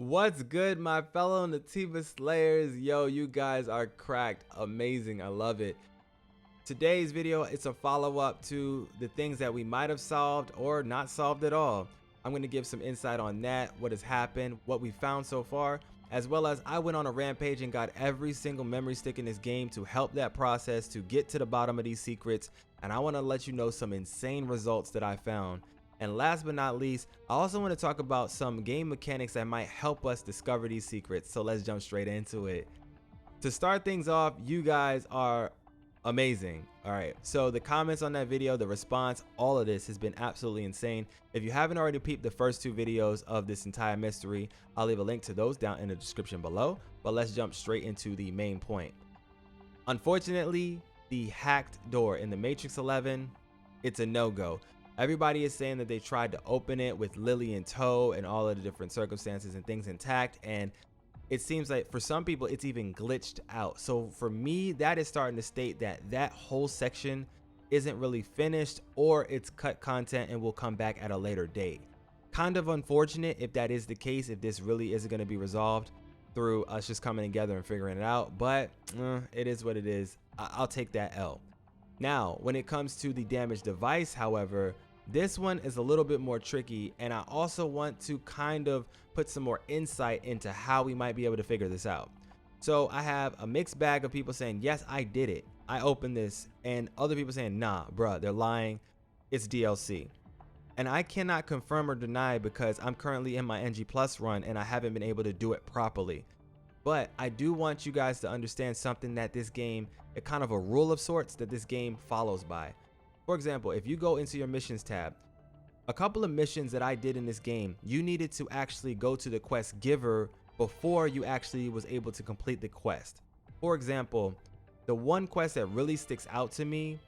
What's good, my fellow Nativa Slayers? Yo, you guys are cracked. Amazing. I love it. Today's video, it's a follow-up to the things that we might have solved or not solved at all. I'm going to give some insight on that, what has happened, what we found so far, as well as I went on a rampage and got every single memory stick in this game to help that process to get to the bottom of these secrets. And I want to let you know some insane results that I found. And last but not least, I also want to talk about some game mechanics that might help us discover these secrets. So let's jump straight into it. To start things off, you guys are amazing. All right, so the comments on that video, the response, all of this has been absolutely insane. If you haven't already peeped the first two videos of this entire mystery, I'll leave a link to those down in the description below. But let's jump straight into the main point. Unfortunately, the hacked door in the Matrix 11, it's a no-go. Everybody is saying that they tried to open it with Lily in tow and all of the different circumstances and things intact, and it seems like for some people it's even glitched out. So for me, that is starting to state that that whole section isn't really finished, or it's cut content and will come back at a later date. Kind of unfortunate if that is the case, if this really isn't going to be resolved through us just coming together and figuring it out, but it is what it is. I'll take that L. Now, when it comes to the damaged device, however, this one is a little bit more tricky, and I also want to kind of put some more insight into how we might be able to figure this out. So I have a mixed bag of people saying, yes, I did it, I opened this, and other people saying, nah, bruh, they're lying, it's DLC. And I cannot confirm or deny because I'm currently in my NG Plus run and I haven't been able to do it properly. But I do want you guys to understand something that this game, it's kind of a rule of sorts that this game follows by. For example, if you go into your missions tab, a couple of missions that I did in this game, you needed to actually go to the quest giver before you actually was able to complete the quest. For example, the one quest that really sticks out to me,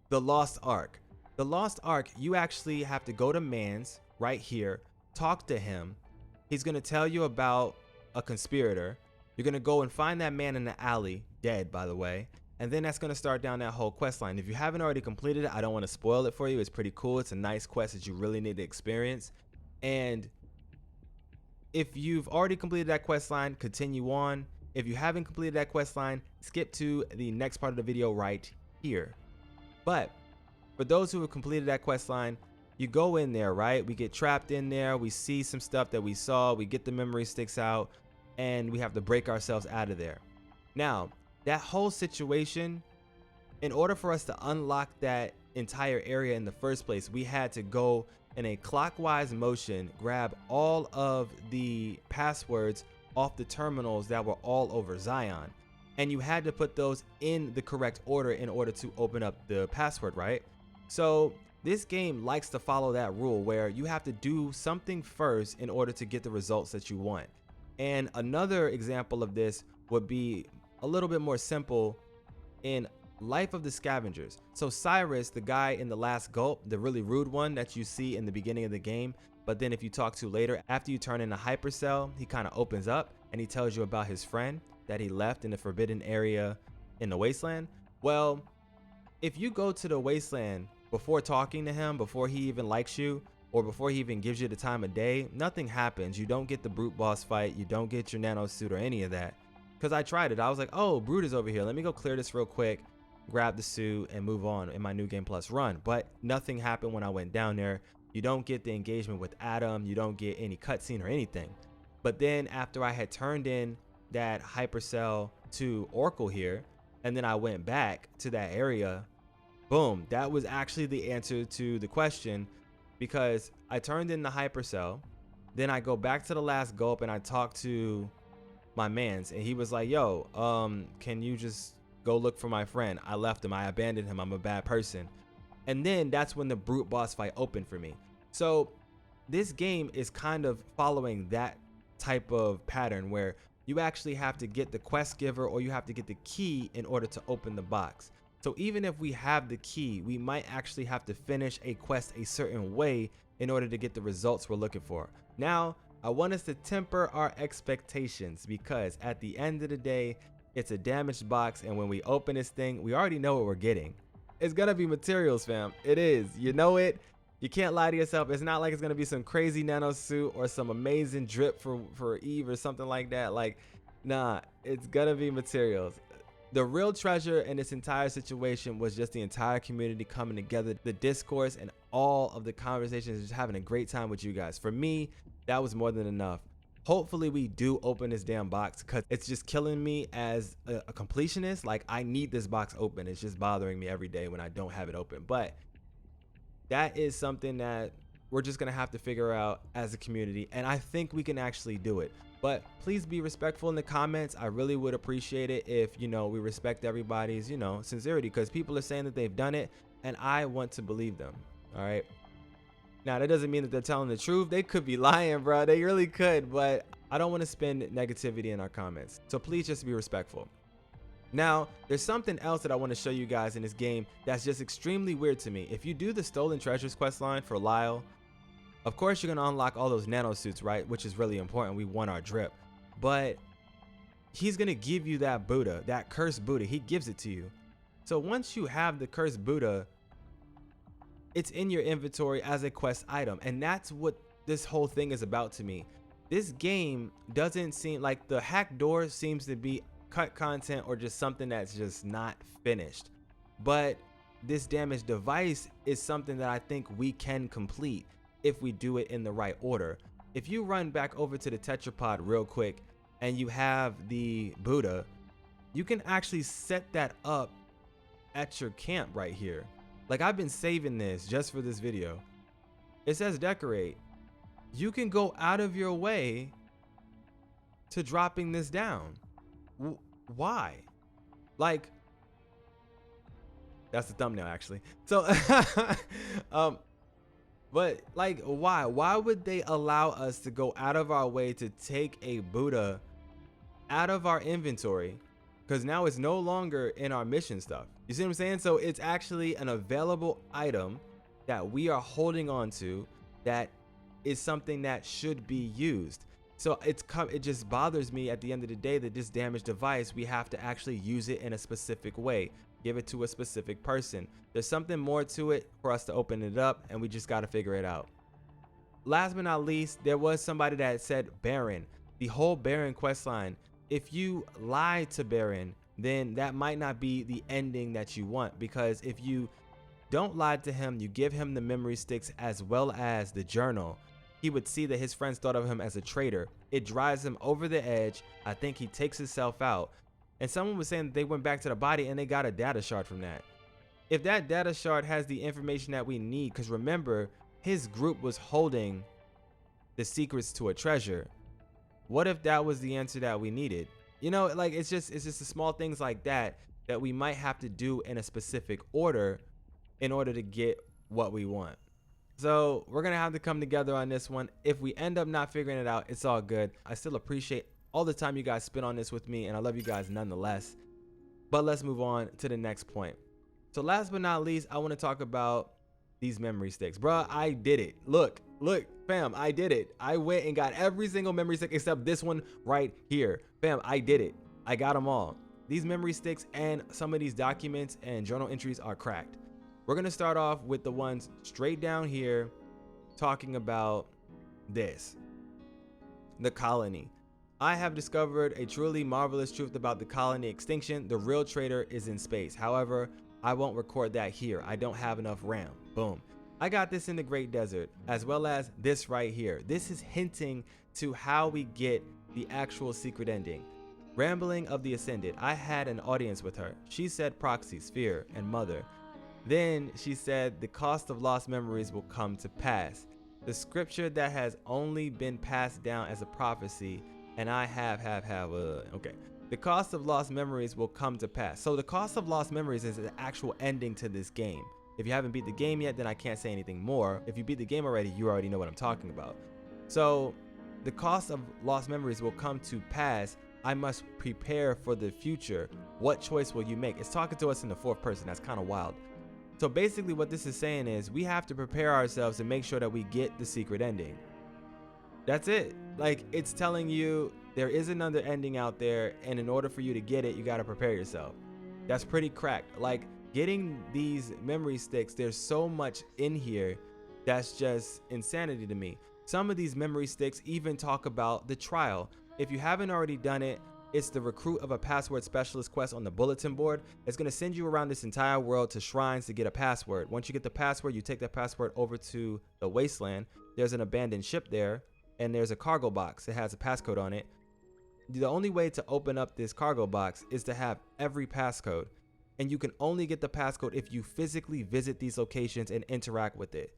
the Lost Ark. The Lost Ark, you actually have to go to Mans right here, talk to him. He's going to tell you about a conspirator. You're going to go and find that man in the alley, dead by the way. And then that's going to start down that whole quest line. If you haven't already completed it, I don't want to spoil it for you. It's pretty cool. It's a nice quest that you really need to experience. And if you've already completed that quest line, continue on. If you haven't completed that quest line, skip to the next part of the video right here. But for those who have completed that quest line, you go in there, right? We get trapped in there. We see some stuff that we saw. We get the memory sticks out, and we have to break ourselves out of there. Now, that whole situation, in order for us to unlock that entire area in the first place, we had to go in a clockwise motion, grab all of the passwords off the terminals that were all over Zion. And you had to put those in the correct order in order to open up the password, right? So this game likes to follow that rule where you have to do something first in order to get the results that you want. And another example of this would be a little bit more simple in Life of the Scavengers. So Cyrus, the guy in the last gulp, the really rude one that you see in the beginning of the game, but then if you talk to later, after you turn in a hypercell, he kind of opens up and he tells you about his friend that he left in the forbidden area in the wasteland. Well, if you go to the wasteland before talking to him, before he even likes you, or before he even gives you the time of day, nothing happens. You don't get the brute boss fight, you don't get your nano suit or any of that. Because I tried it. I was like, oh, Brute is over here. Let me go clear this real quick, grab the suit, and move on in my New Game Plus run. But nothing happened when I went down there. You don't get the engagement with Adam. You don't get any cutscene or anything. But then after I had turned in that hypercell to Oracle here, and then I went back to that area, boom, that was actually the answer to the question. Because I turned in the hypercell, then I go back to the last gulp and I talk to my mans, and he was like, yo, can you just go look for my friend? I left him, I abandoned him, I'm a bad person. And then that's when the brute boss fight opened for me. So this game is kind of following that type of pattern where you actually have to get the quest giver or you have to get the key in order to open the box. So even if we have the key, we might actually have to finish a quest a certain way in order to get the results we're looking for. Now, I want us to temper our expectations because at the end of the day, it's a damaged box, and when we open this thing, we already know what we're getting. It's gonna be materials, fam. It is. You know it. You can't lie to yourself. It's not like it's gonna be some crazy nano suit or some amazing drip for Eve or something like that. Like, nah, it's gonna be materials. The real treasure in this entire situation was just the entire community coming together, the discourse and all of the conversations, just having a great time with you guys. For me, that was more than enough. Hopefully we do open this damn box, because it's just killing me as a completionist. Like, I need this box open. It's just bothering me every day when I don't have it open. But that is something that we're just gonna have to figure out as a community, and I think we can actually do it. But please be respectful in the comments. I really would appreciate it if, you know, we respect everybody's, you know, sincerity, because people are saying that they've done it and I want to believe them. All right. Now, that doesn't mean that they're telling the truth. They could be lying, bro. They really could, but I don't want to spend negativity in our comments. So please just be respectful. Now, there's something else that I want to show you guys in this game that's just extremely weird to me. If you do the Stolen Treasures quest line for Lyle, of course you're going to unlock all those nano suits, right? Which is really important. We want our drip. But he's going to give you that Buddha, that cursed Buddha. He gives it to you. So once you have the cursed Buddha, it's in your inventory as a quest item. And that's what this whole thing is about to me. This game doesn't seem like the hack door seems to be cut content or just something that's just not finished. But this damaged device is something that I think we can complete if we do it in the right order. If you run back over to the tetrapod real quick and you have the Buddha, you can actually set that up at your camp right here. Like, I've been saving this just for this video. It says decorate. You can go out of your way to dropping this down. Why? Like, that's the thumbnail actually. So but like, why would they allow us to go out of our way to take a Buddha out of our inventory? Because now it's no longer in our mission stuff. You see what I'm saying? So it's actually an available item that we are holding on to that is something that should be used. So it just bothers me at the end of the day that this damaged device, we have to actually use it in a specific way. Give it to a specific person. There's something more to it for us to open it up, and we just got to figure it out. Last but not least, there was somebody that said Baron. The whole Baron quest line. If you lie to Baron, then that might not be the ending that you want, because if you don't lie to him, you give him the memory sticks as well as the journal, he would see that his friends thought of him as a traitor. It drives him over the edge. I think he takes himself out. And someone was saying that they went back to the body and they got a data shard from that. If that data shard has the information that we need, because remember, his group was holding the secrets to a treasure. What if that was the answer that we needed? You know, like, it's just the small things like that that we might have to do in a specific order in order to get what we want. So we're going to have to come together on this one. If we end up not figuring it out, it's all good. I still appreciate all the time you guys spend on this with me, and I love you guys nonetheless. But let's move on to the next point. So last but not least, I want to talk about these memory sticks. Bruh, I did it. Look, fam, I did it. I went and got every single memory stick except this one right here. Fam, I did it. I got them all. These memory sticks and some of these documents and journal entries are cracked. We're going to start off with the ones straight down here talking about this. The colony. I have discovered a truly marvelous truth about the colony extinction. The real traitor is in space. However, I won't record that here. I don't have enough RAM. Boom. I got this in the Great Desert, as well as this right here. This is hinting to how we get the actual secret ending. Rambling of the Ascended. I had an audience with her. She said proxy, sphere, and mother. Then she said the cost of lost memories will come to pass. The scripture that has only been passed down as a prophecy, and I have okay. The cost of lost memories will come to pass. So the cost of lost memories is the actual ending to this game. If you haven't beat the game yet, then I can't say anything more. If you beat the game already, you already know what I'm talking about. So the cost of lost memories will come to pass. I must prepare for the future. What choice will you make? It's talking to us in the fourth person. That's kind of wild. So basically what this is saying is we have to prepare ourselves to make sure that we get the secret ending. That's it. Like, it's telling you there is another ending out there, and in order for you to get it, you got to prepare yourself. That's pretty cracked. Like, getting these memory sticks, there's so much in here That's just insanity to me. Some of these memory sticks even talk about the trial. If you haven't already done it, it's the recruit of a password specialist quest on the bulletin board. It's going to send you around this entire world to shrines to get a password. Once you get the password, you take that password over to the wasteland. There's an abandoned ship there, and there's a cargo box. It has a passcode on it. The only way to open up this cargo box is to have every passcode. And you can only get the passcode if you physically visit these locations and interact with it.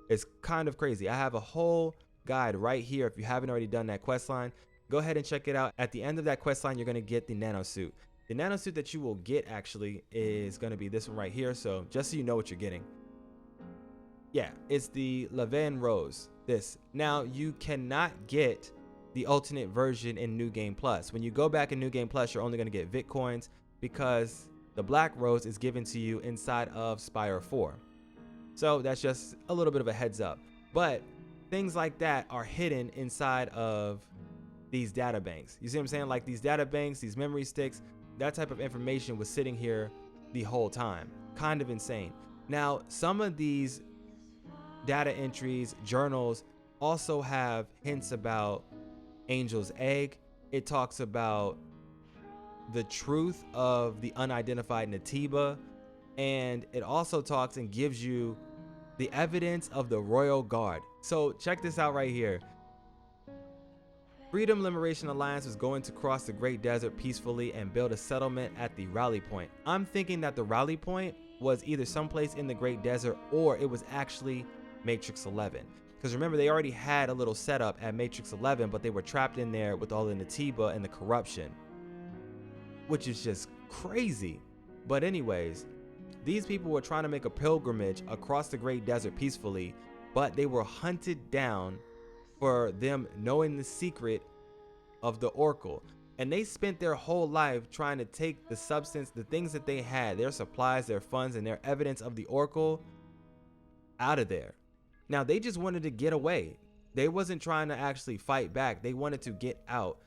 It's kind of crazy. I have a whole guide right here. If you haven't already done that quest line, go ahead and check it out. At the end of that quest line, you're going to get the nano suit. The nano suit that you will get actually is going to be this one right here. So just so you know what you're getting. Yeah, it's the Levain Rose. This. Now, you cannot get the alternate version in New Game Plus. When you go back in New Game Plus, you're only going to get Bitcoins because the Black Rose is given to you inside of Spire 4. So that's just a little bit of a heads up. But things like that are hidden inside of these data banks. You see what I'm saying? Like these data banks, these memory sticks, that type of information was sitting here the whole time. Kind of insane. Now, some of these data entries, journals, also have hints about Angel's Egg. It talks about the truth of the unidentified Natiba, and it also talks and gives you the evidence of the Royal Guard. So check this out right here. Freedom Liberation Alliance was going to cross the Great Desert peacefully and build a settlement at the rally point. I'm thinking that the rally point was either someplace in the Great Desert or it was actually Matrix 11. Because remember, they already had a little setup at Matrix 11, but they were trapped in there with all the Natiba and the corruption, which is just crazy. But anyways, these people were trying to make a pilgrimage across the Great Desert peacefully, but they were hunted down for them knowing the secret of the Oracle. And they spent their whole life trying to take the substance, the things that they had, their supplies, their funds, and their evidence of the Oracle out of there. Now, they just wanted to get away. They wasn't trying to actually fight back. They wanted to get out.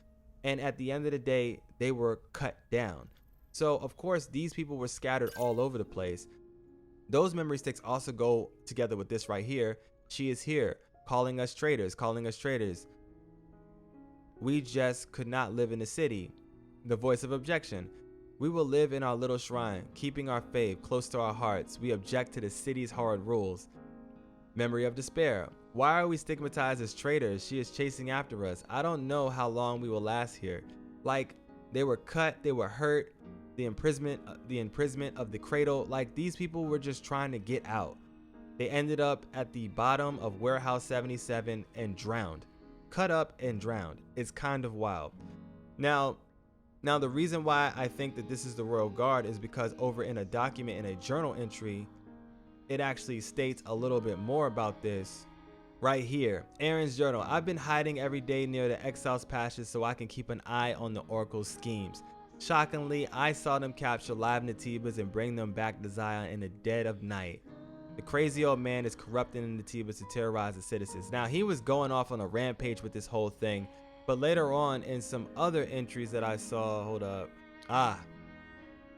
And at the end of the day, they were cut down. So, of course, these people were scattered all over the place. Those memory sticks also go together with this right here. She is here, calling us traitors, calling us traitors. We just could not live in the city. The voice of objection. We will live in our little shrine, keeping our faith close to our hearts. We object to the city's hard rules. Memory of despair. Why are we stigmatized as traitors? She is chasing after us. I don't know how long we will last here. Like, they were cut, they were hurt, the imprisonment of the cradle. Like, these people were just trying to get out. They ended up at the bottom of Warehouse 77 and drowned. Cut up and drowned. It's kind of wild. Now the reason why I think that this is the Royal Guard is because over in a document, in a journal entry, it actually states a little bit more about this right here. Aaron's journal. I've been hiding every day near the Exiles Passages so I can keep an eye on the Oracle's schemes. Shockingly, I saw them capture live Natibas and bring them back to Zion in the dead of night. The crazy old man is corrupting the Natibas to terrorize the citizens. Now, he was going off on a rampage with this whole thing, but later on in some other entries that I saw, hold up.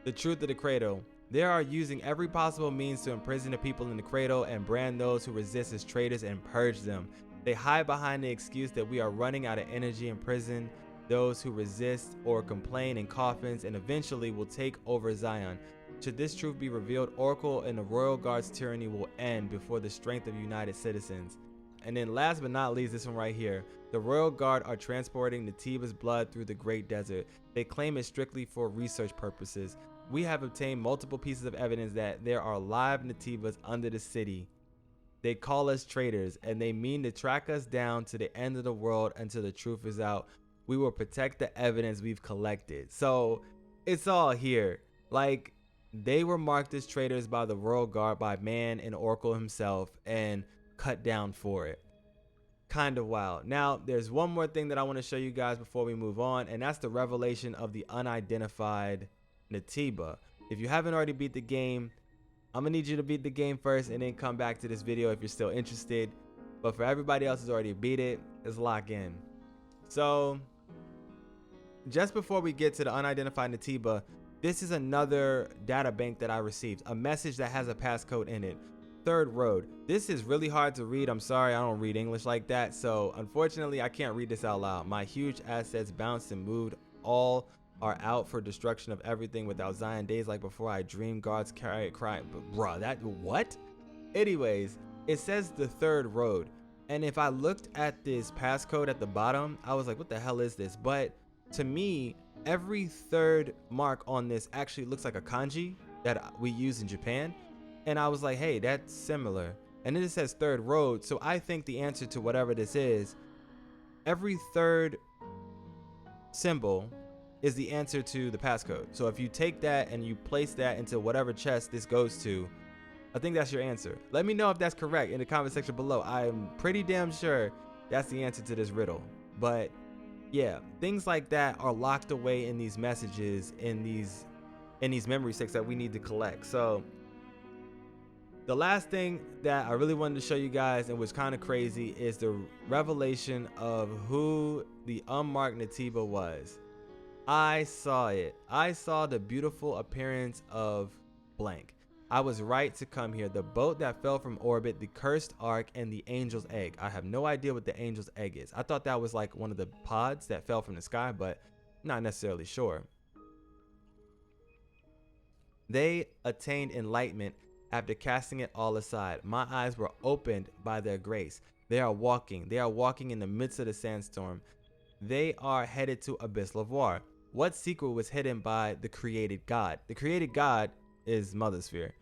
The truth of the cradle. They are using every possible means to imprison the people in the cradle and brand those who resist as traitors and purge them. They hide behind the excuse that we are running out of energy and imprison those who resist or complain in coffins and eventually will take over Zion. Should this truth be revealed, Oracle and the Royal Guard's tyranny will end before the strength of united citizens. And then last but not least, this one right here. The Royal Guard are transporting Natiba's blood through the Great Desert. They claim it strictly for research purposes. We have obtained multiple pieces of evidence that there are live Natibas under the city. They call us traitors and they mean to track us down to the end of the world until the truth is out. We will protect the evidence we've collected. So it's all here. Like, they were marked as traitors by the Royal Guard, by man and Oracle himself, and cut down for it. Kind of wild. Now, there's one more thing that I want to show you guys before we move on, and that's the revelation of the unidentified Natiba. If you haven't already beat the game, I'm gonna need you to beat the game first and then come back to this video if you're still interested. But for everybody else who's already beat it, let's lock in. So just before we get to the unidentified Natiba, this is another data bank that I received, a message that has a passcode in it. third road. This is really hard to read. I'm sorry, I don't read English like that. So unfortunately, I can't read this out loud. My huge assets bounced and moved. All are out for destruction of everything without Zion. Days like before I dreamed God's carry crying. But bruh, that what? Anyways, it says the third road. And if I looked at this passcode at the bottom, I was like, what the hell is this? But to me, every third mark on this actually looks like a kanji that we use in Japan. And I was like, hey, that's similar. And then it says third road. So I think the answer to whatever this is, every third symbol is the answer to the passcode. So if you take that and you place that into whatever chest this goes to, I think that's your answer. Let me know if that's correct in the comment section below. I am pretty damn sure that's the answer to this riddle. But yeah, things like that are locked away in these messages, in these memory sticks that we need to collect. So the last thing that I really wanted to show you guys and was kind of crazy is the revelation of who the unmarked Natiba was. I saw it. I saw the beautiful appearance of blank. I was right to come here. The boat that fell from orbit, the cursed ark, and the angel's egg. I have no idea what the angel's egg is. I thought that was like one of the pods that fell from the sky, but not necessarily sure. They attained enlightenment after casting it all aside. My eyes were opened by their grace. They are walking in the midst of the sandstorm. They are headed to Abyss Lavoir. What secret was hidden by the created God? The created God is Mother Sphere.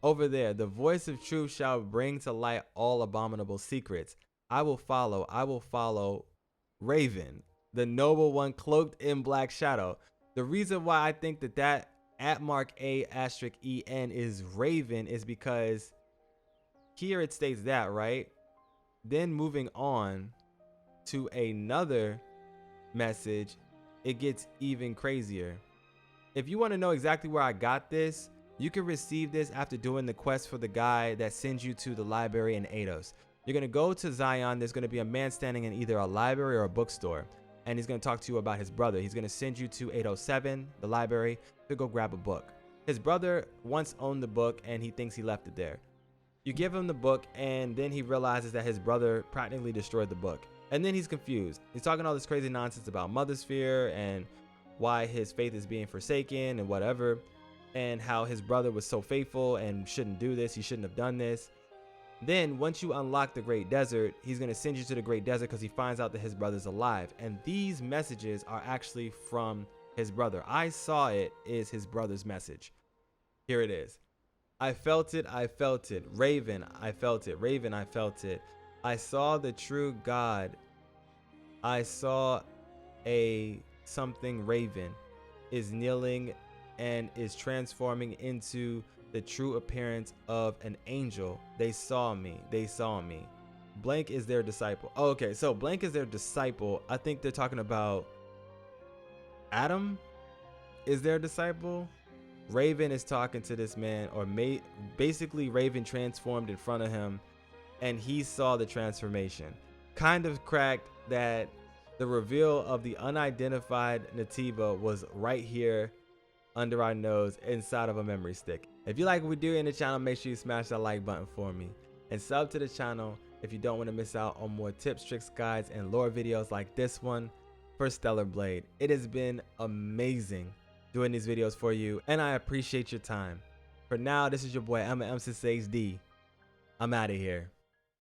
Over there, the voice of truth shall bring to light all abominable secrets. I will follow Raven, the noble one cloaked in black shadow. The reason why I think that @A*EN is Raven is because here it states that, right? Then moving on to another message, it gets even crazier. If you want to know exactly where I got this, you can receive this after doing the quest for the guy that sends you to the library in Eidos. You're going to go to Zion. There's going to be a man standing in either a library or a bookstore, and he's going to talk to you about his brother. He's going to send you to 807, the library, to go grab a book. His brother once owned the book, and he thinks he left it there. You give him the book, and then he realizes that his brother practically destroyed the book. And then he's confused. He's talking all this crazy nonsense about Mother Sphere and why his faith is being forsaken and whatever, and how his brother was so faithful and shouldn't do this. He shouldn't have done this. Then once you unlock the Great Desert, he's going to send you to the Great Desert because he finds out that his brother's alive. And these messages are actually from his brother. I saw it is his brother's message. Here it is. I felt it. I felt it. Raven, I felt it. Raven, I felt it. I saw the true God. I saw something Raven is kneeling and is transforming into the true appearance of an angel. They saw me. They saw me. Blank is their disciple. Oh, okay, so blank is their disciple. I think they're talking about Adam is their disciple. Raven is talking to this man, or basically Raven transformed in front of him, and he saw the transformation. Kind of cracked that the reveal of the unidentified Natiba was right here under our nose inside of a memory stick. If you like what we do in the channel, make sure you smash that like button for me and sub to the channel if you don't want to miss out on more tips, tricks, guides, and lore videos like this one for Stellar Blade. It has been amazing doing these videos for you, and I appreciate your time. For now, this is your boy Emma M6HD. I'm out of here.